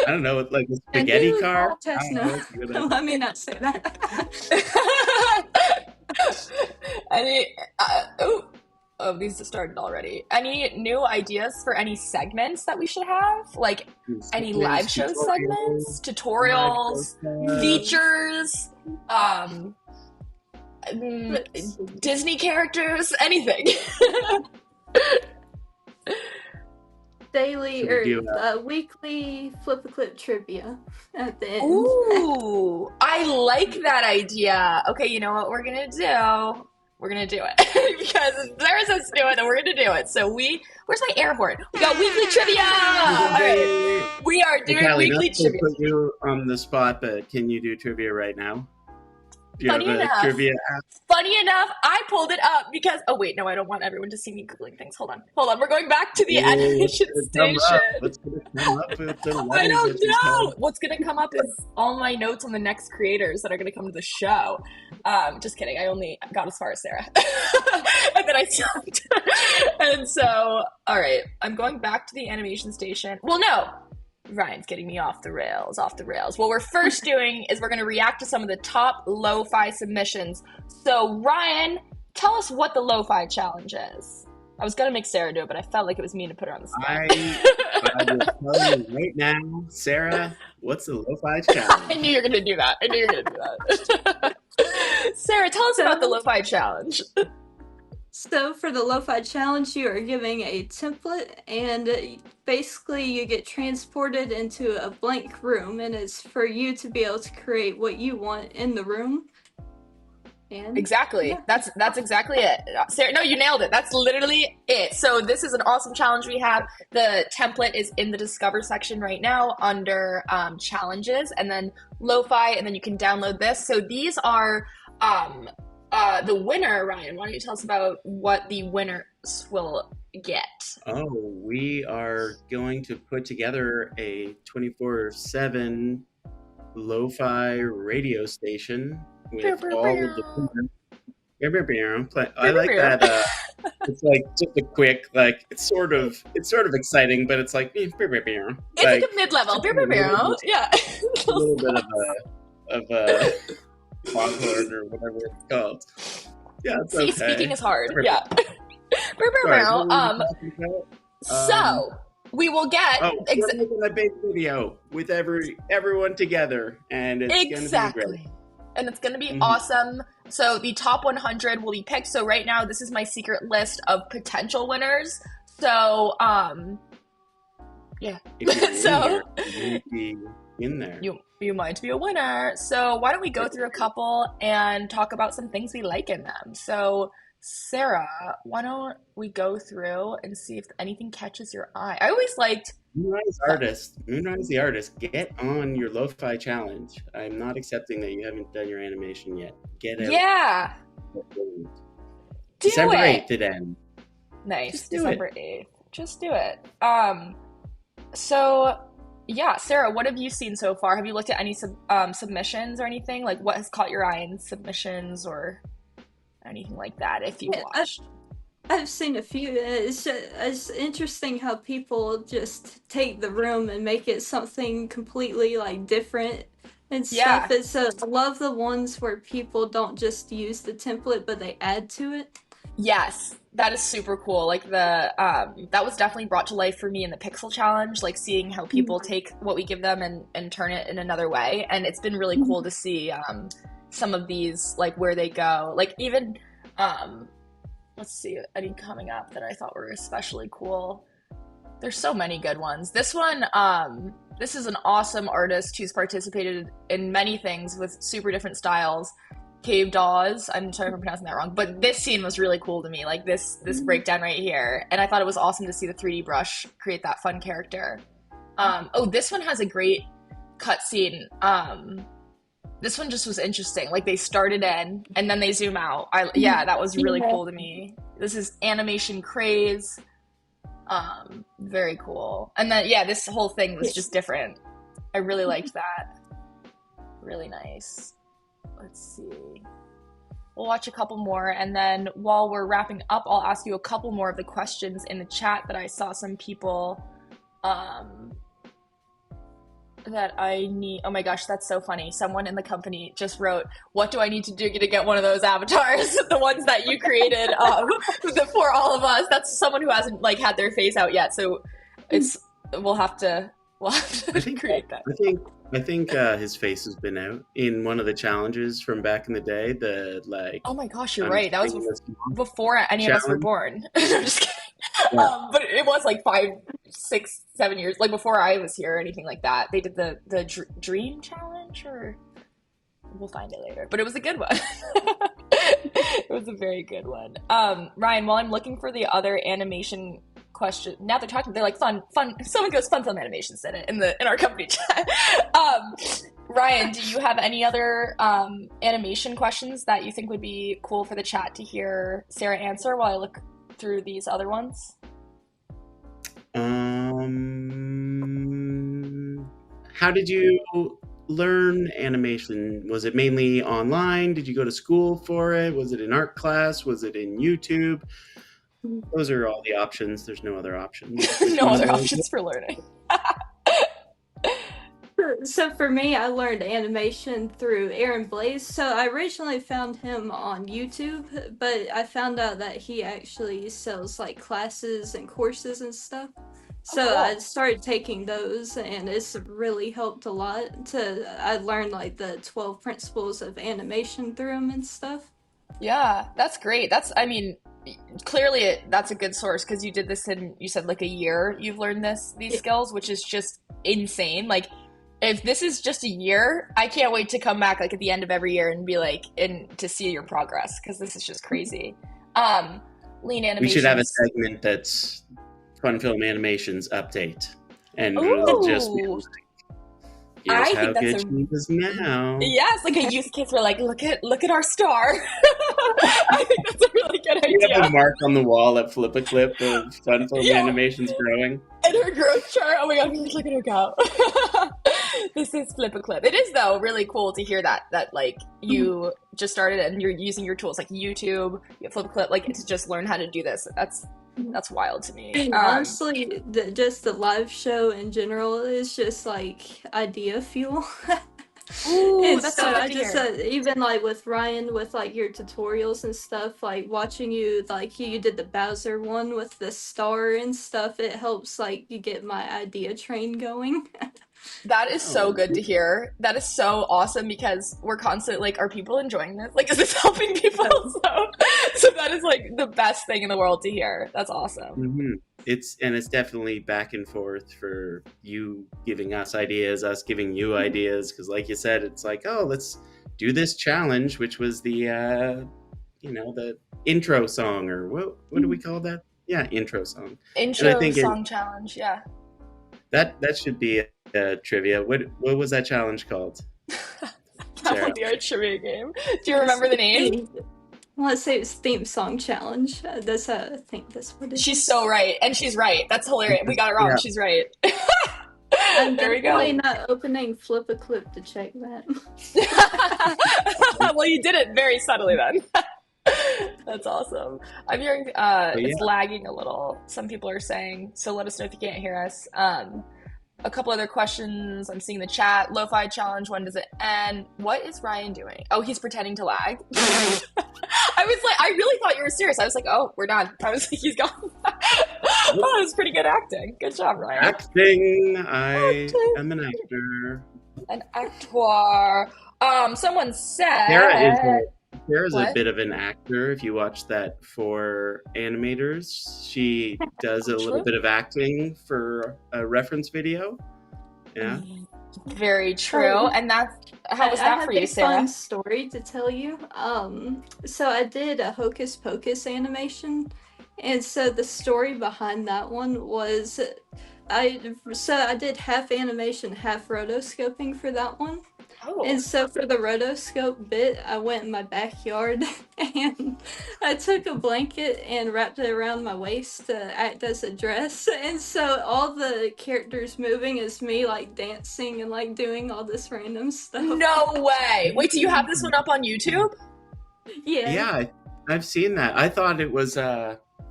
I don't know, like a know. spaghetti And car? contest, I don't know, it's a good idea. Let me not say that. These have started already. Any new ideas for any segments that we should have? Like any live show segments, tutorials, features, Disney characters, anything. Daily Should we do weekly FlipaClip trivia at the end. Ooh, I like that idea. Okay, you know what we're gonna do? We're gonna do it because Sarah says do it, and we're gonna do it. So where's my air horn? We got weekly trivia. All right, we are doing Callie, weekly not to trivia. put you on the spot, but can you do trivia right now? Do you Funny have a enough. trivia app? Funny enough, I pulled it up because I don't want everyone to see me googling things. Hold on. We're going back to the animation station. What's going to come up with the I letters don't that you know. said? What's going to come up is all my notes on the next creators that are going to come to the show. Just kidding. I only got as far as Sarah. And then I stopped. And so, all right. I'm going back to the animation station. Well, no. Ryan's getting me off the rails. What we're first doing is we're going to react to some of the top lo-fi submissions. So, Ryan, tell us what the lo-fi challenge is. I was going to make Sarah do it, but I felt like it was mean to put her on the spot. I will tell you right now, Sarah, what's the lo-fi challenge? I knew you were going to do that. Sarah, tell us about the lo-fi challenge. So for the lo-fi challenge, you are giving a template, and basically you get transported into a blank room, and it's for you to be able to create what you want in the room. And Exactly. yeah. That's exactly it. Sarah, no, you nailed it. That's literally it. So this is an awesome challenge we have. The template is in the Discover section right now under challenges, and then lo-fi, and then you can download this. So these are the winner, Ryan. Why don't you tell us about what the winners will get? Oh, we are going to put together a 24/7 lo-fi radio station with all of the. I like that. It's like just a quick, like it's sort of exciting, but it's like It's like a mid-level. Yeah. a little bit of a foghorn or whatever it's called. Yeah, it's See, okay. speaking is hard. Sorry. Yeah. Sorry, what were we talking about? So we will get we're making a big video with everyone together, and it's gonna be great. exactly, and it's gonna be awesome. So the top 100 will be picked. So right now, this is my secret list of potential winners. So yeah. If you're So- in there, in there. You might be a winner. So why don't we go through a couple and talk about some things we like in them? So Sarah, why don't we go through and see if anything catches your eye? I always liked Moonrise the artist, get on your lo-fi challenge. I'm not accepting that you haven't done your animation yet. Get out. Yeah. Do December it. 8th it ends. Nice. Just do December 8th. Just do it. So yeah, Sarah, what have you seen so far? Have you looked at any submissions or anything? Like what has caught your eye in submissions or anything like that if you've watched? I've seen a few. It's interesting how people just take the room and make it something completely like different and stuff. Yeah. I love the ones where people don't just use the template, but they add to it. Yes, that is super cool. Like the that was definitely brought to life for me in the Pixel Challenge, like seeing how people take what we give them and turn it in another way. And it's been really cool to see some of these, like where they go. Like even let's see, any coming up that I thought were especially cool. There's so many good ones. This one, this is an awesome artist who's participated in many things with super different styles. Cave Dawes, I'm sorry if I'm pronouncing that wrong, but this scene was really cool to me, like this breakdown right here, and I thought it was awesome to see the 3D brush create that fun character. Oh, this one has a great cutscene. This one just was interesting, like they started in and then they zoom out. Yeah, that was really cool to me. This is Animation Craze. Very cool. And then yeah, this whole thing was just different. I really liked that. Really nice. Let's see. We'll watch a couple more, and then while we're wrapping up, I'll ask you a couple more of the questions in the chat that I saw some people that I need. Oh my gosh, that's so funny. Someone in the company just wrote, "What do I need to do to get one of those avatars?" The ones that you created for all of us. That's someone who hasn't like had their face out yet, so we'll have to create that. I think his face has been out in one of the challenges from back in the day. Oh my gosh, you're right. That was before any of us were born. I'm just kidding. Yeah. But it was like 5, 6, 7 years, like before I was here or anything like that. They did the Dream Challenge, or we'll find it later. But it was a good one. It was a very good one. Ryan, while I'm looking for the other animation question, now they're like fun. Someone goes fun film animations in our company chat. Ryan, do you have any other animation questions that you think would be cool for the chat to hear Sarah answer while I look through these other ones? How did you learn animation? Was it mainly online? Did you go to school for it? Was it in art class? Was it in YouTube? Those are all the options. There's no other options. No other options for learning. So for me, I learned animation through Aaron Blaze. So I originally found him on YouTube, but I found out that he actually sells like classes and courses and stuff. So cool. I started taking those, and it's really helped a lot. I learned like the 12 principles of animation through him and stuff. Yeah, that's great. Clearly that's a good source, because you did this in, you said like a year you've learned these skills, which is just insane. Like if this is just a year, I can't wait to come back like at the end of every year and be like, and to see your progress, because this is just crazy. Lean animation. We should have a segment that's Fun Film Animations Update, and Ooh. it'll just be like, here's I how think that's good she is now. Yes, like a use case where like, look at our star. I think that's a really good idea. You have a mark on the wall at FlipaClip of Fun Film Animations growing. And her growth chart. Oh my god, look at her go. This is FlipaClip. It is though really cool to hear that like you just started and you're using your tools like YouTube, FlipaClip, like to just learn how to do this. That's wild to me. And honestly, just the live show in general is just like idea fuel. Ooh, And that's so so I good to just hear. even like with Ryan with like your tutorials and stuff, like watching you, like you did the Bowser one with the star and stuff, it helps like you get my idea train going. That is so good to hear. That is so awesome, because we're constantly like, are people enjoying this? Like, is this helping people? So that is like like the best thing in the world to hear. That's awesome. Mm-hmm. It's definitely back and forth for you giving us ideas, us giving you ideas. Because, like you said, it's like, oh, let's do this challenge, which was the the intro song, or what do we call that? Yeah, intro song. And I Intro think song challenge, yeah. that should be a trivia. What was that challenge called? That will be our trivia game. Do you remember the name? I want to say it's theme song challenge. I think that's what it is. She's so right, and she's right. That's hilarious. We got it wrong. Yeah. She's right. I'm There we definitely go. not opening FlipaClip to check that. Well, you did it very subtly then. That's awesome. I'm hearing it's lagging a little. Some people are saying, so let us know if you can't hear us. A couple other questions. I'm seeing the chat. Lo-fi challenge, when does it end? What is Ryan doing? Oh, he's pretending to lag. I was like, I really thought you were serious. I was like, oh, we're done. I was like, he's gone. Oh, it was pretty good acting. Good job, Ryan. Acting. I am an actor. An actor. Someone said Sarah's a What? bit of an actor. If you watch that for animators, she does a little True. bit of acting for a reference video. Yeah. Very true. And that's how was I that have for you, a Sarah? fun story to tell you. So I did a Hocus Pocus animation, and so the story behind that one was I did half animation, half rotoscoping for that one. Oh. And so for the rotoscope bit, I went in my backyard and I took a blanket and wrapped it around my waist to act as a dress. And so all the characters moving is me like dancing and like doing all this random stuff. No way. Wait, do you have this one up on YouTube? Yeah. Yeah, I've seen that. I thought it was Is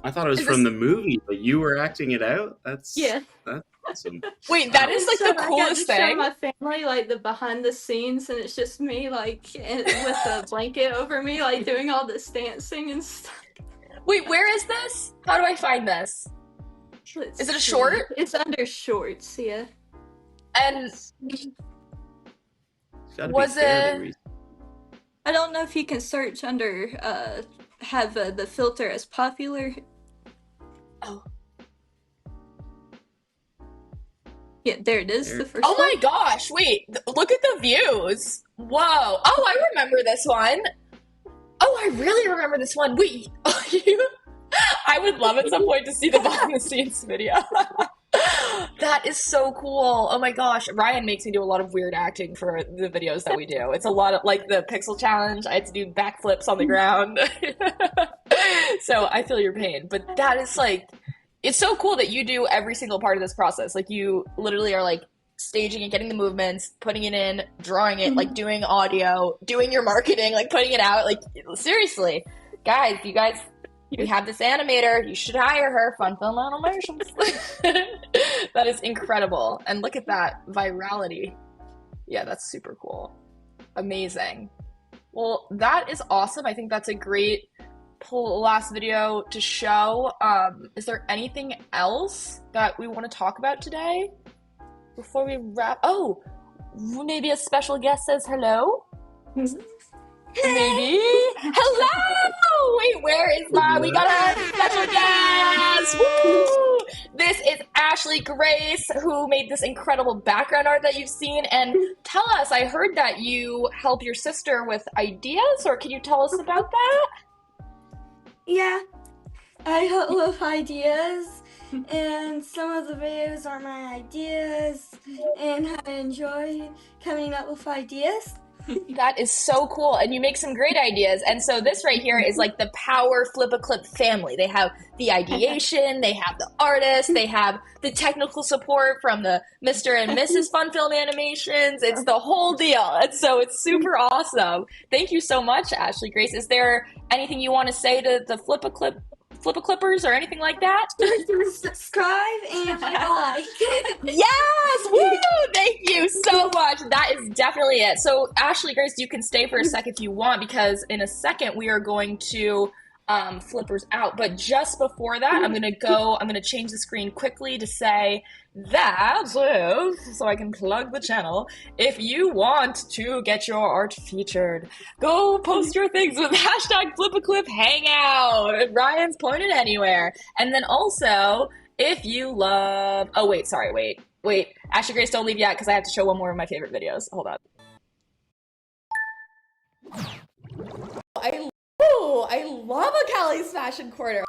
from this- the movie, but you were acting it out. That's awesome. Wait, that is like So the I got coolest to show thing. my family like the behind the scenes, and it's just me like with a blanket over me, like doing all this dancing and stuff. Wait, where is this? How do I find this? Let's Is it a see. short? It's under shorts, yeah. And It's gotta Was be fairly it- recent. I don't know if you can search under have the filter as popular. Oh. Yeah, there it is. There. The first Oh my one. gosh, wait, look at the views. Whoa. Oh, I remember this one. Oh, I really remember this one. Wait, I would love at some point to see the behind the scenes video. That is so cool. Oh my gosh. Ryan makes me do a lot of weird acting for the videos that we do. It's a lot of, like, the pixel challenge. I had to do backflips on the ground. So I feel your pain. But that is, like, it's so cool that you do every single part of this process. Like, you literally are, like, staging it, getting the movements, putting it in, drawing it, like, doing audio, doing your marketing, like, putting it out. Like, seriously. Guys, we have this animator. You should hire her. Fun Film Animations. That is incredible. And look at that virality. Yeah, that's super cool. Amazing. Well, that is awesome. I think that's a great last video to show. Is there anything else that we want to talk about today before we wrap? Oh, maybe a special guest says hello? Maybe. Hello! Wait, where is we got a special guest! Woo! This is Ashley Grace, who made this incredible background art that you've seen. And tell us, I heard that you help your sister with ideas, or can you tell us about that? Yeah, I help with ideas, and some of the videos are my ideas, and I enjoy coming up with ideas. That is so cool, and you make some great ideas. And so this right here is like the Power FlipaClip family. They have the ideation, they have the artist, they have the technical support from the Mr. and Mrs. Fun Film Animations. It's the whole deal, and so it's super awesome. Thank you so much, Ashley Grace. Is there anything you want to say to the FlipaClippers or anything like that? Subscribe and like. Yes! Woo! Thank you so much. That is definitely it. So, Ashley Grace, you can stay for a sec if you want, because in a second we are going to flippers out. But just before that, I'm gonna change the screen quickly to say that, so I can plug the channel. If you want to get your art featured, go post your things with hashtag FlipaClip Hangout. Ryan's pointed anywhere. And then also, if you love, oh wait, sorry, wait. Ashley Grace, don't leave yet because I have to show one more of my favorite videos. Hold on. I love a Cali's Fashion Corner.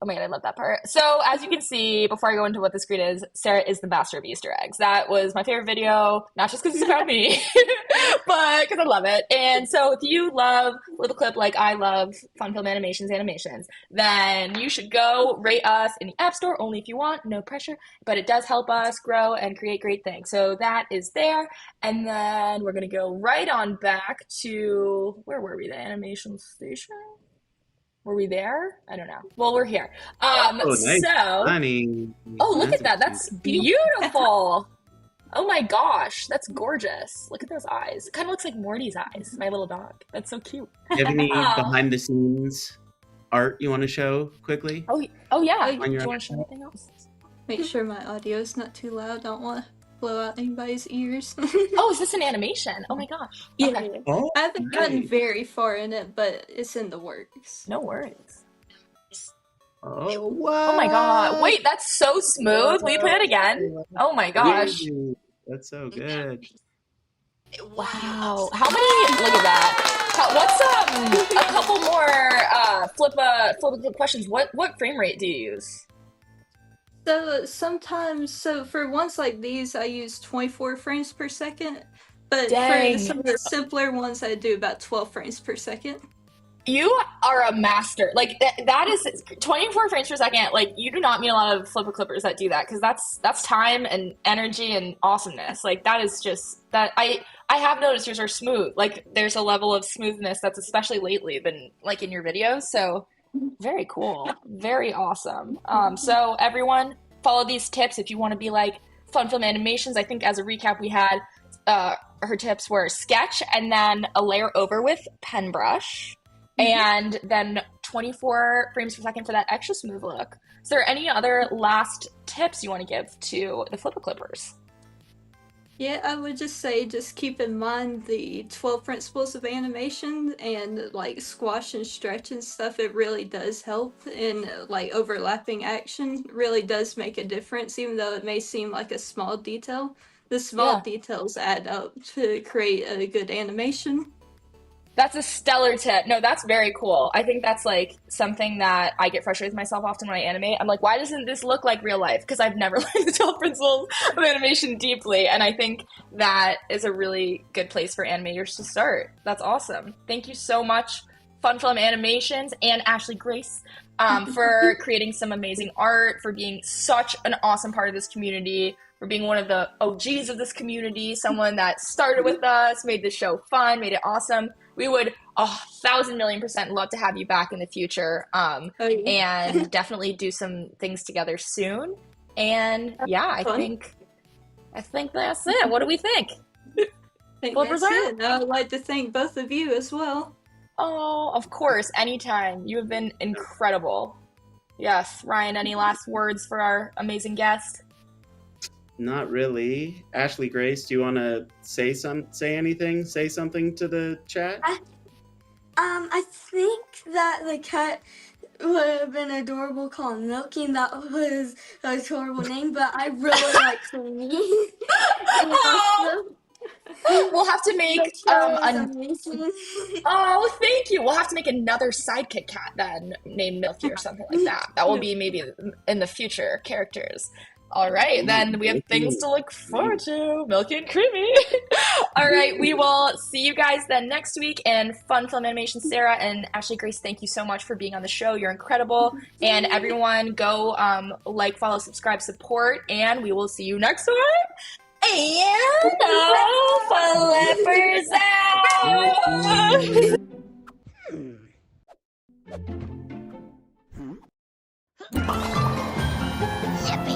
Oh my god, I love that part. So as you can see, before I go into what the screen is, Sarah is the master of Easter eggs. That was my favorite video, not just because it's about me, but because I love it. And so if you love FlipaClip like I love Fun Film Animations, then you should go rate us in the App Store, only if you want, no pressure, but it does help us grow and create great things. So that is there. And then we're going to go right on back to, where were we, the animation station? Were we there? I don't know. Well, we're here. Nice. So, Honey. oh, look at that. That's beautiful. Oh my gosh, that's gorgeous. Look at those eyes. It kind of looks like Morty's eyes, my little dog. That's so cute. Do you have any behind the scenes art you want to show quickly? Oh yeah. Do you your want to show anything else? Make sure my audio is not too loud. Don't want to blow out anybody's ears. Oh, is this an animation? Oh my gosh. Yeah. Okay. Oh, I haven't gotten very far in it, but it's in the works. No worries. Oh, wow. Oh my god. Wait, that's so smooth. Will you play it again? Oh my gosh. Ooh, that's so good. Wow. How many? Look at that. What's a couple more flip questions? What frame rate do you use? So sometimes, for ones like these, I use 24 frames per second. But Dang. for some of the simpler ones, I do about 12 frames per second. You are a master. Like that is 24 frames per second. Like you do not meet a lot of flipper clippers that do that because that's time and energy and awesomeness. Like that is just that I have noticed yours are smooth. Like there's a level of smoothness that's especially lately been like in your videos. So very cool. Very awesome. So everyone follow these tips if you want to be like Fun Film Animations. I think as a recap we had her tips were sketch and then a layer over with pen brush. And then 24 frames per second for that extra smooth look. Is there any other last tips you want to give to the flipper clippers? Yeah, I would just say just keep in mind the 12 principles of animation and like squash and stretch and stuff. It really does help in like overlapping action. It really does make a difference, even though it may seem like a small detail. The small details add up to create a good animation. That's a stellar tip. No, that's very cool. I think that's like something that I get frustrated with myself often when I animate. I'm like, why doesn't this look like real life? Because I've never learned the 12 principles of animation deeply. And I think that is a really good place for animators to start. That's awesome. Thank you so much, Fun Film Animations and Ashley Grace, for creating some amazing art, for being such an awesome part of this community, for being one of the OGs of this community, someone that started with us, made the show fun, made it awesome. We would 1,000,000,000% love to have you back in the future, and definitely do some things together soon. And yeah, I think that's it. What do we think? I think that's it. I would like to thank both of you as well. Oh, of course, anytime. You have been incredible. Yes, Ryan, any last words for our amazing guest? Not really. Ashley Grace, do you want to say anything? Say something to the chat? I think that the cat would have been adorable called Milky, and that was a horrible name, but I really like Queenie. We'll have to make oh, thank you. We'll have to make another sidekick cat then named Milky or something like that. That will be maybe in the future characters. All right, then we have things to look forward to. Milky and creamy. All right, we will see you guys then next week. And Fun Film Animation, Sarah and Ashley Grace, thank you so much for being on the show. You're incredible. And everyone, go like, follow, subscribe, support, and we will see you next time. And Flippers out! Yippee!